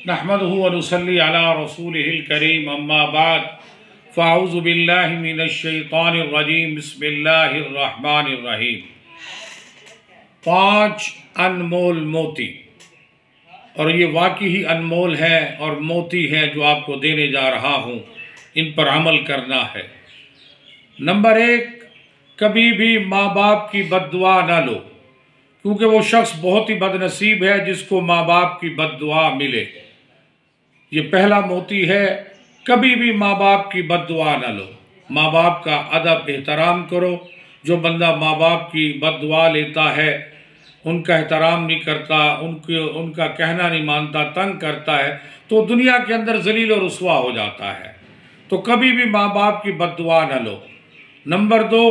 नहमदुहु व नुसल्ली अला रसूलिहिल करीम अम्मा बाद फ़अऊज़ु बिल्लाहि मिनश शैतानिर रजीम बिस्मिल्लाहिर रहमानिर रहीम। 5 अनमोल मोती, और ये वाकई ही अनमोल है और मोती है जो आपको देने जा रहा हूँ, इन पर अमल करना है। नंबर 1, कभी भी माँ बाप की बद्दुआ ना लो, क्योंकि वो शख्स बहुत ही बदनसीब है जिसको माँ बाप की बद्दुआ मिले। ये पहला मोती है, कभी भी माँ बाप की बद्दुआ ना लो। माँ बाप का अदब एहतराम करो। जो बंदा माँ बाप की बद्दुआ लेता है, उनका एहतराम नहीं करता, उनका कहना नहीं मानता, तंग करता है, तो दुनिया के अंदर जलील और रुसवा हो जाता है। तो कभी भी माँ बाप की बद्दुआ न लो। नंबर 2,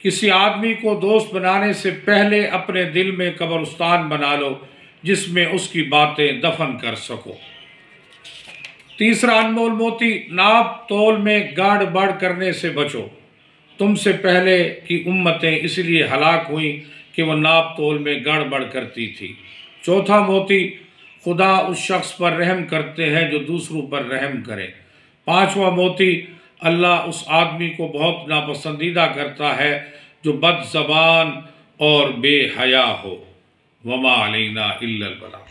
किसी आदमी को दोस्त बनाने से पहले अपने दिल में कब्रिस्तान बना लो जिसमें उसकी बातें दफन कर सको। तीसरा अनमोल मोती, नाप तोल में गाड़ बढ़ करने से बचो। तुमसे पहले की उम्मतें इसलिए हलाक हुई कि वह नाप तोल में गड़बड़ करती थी। चौथा मोती, खुदा उस शख्स पर रहम करते हैं जो दूसरों पर रहम करे। पांचवा मोती, अल्लाह उस आदमी को बहुत नापसंदीदा करता है जो बद ज़बान और बेहया हो। वमा अलैना इल्लल बलाग।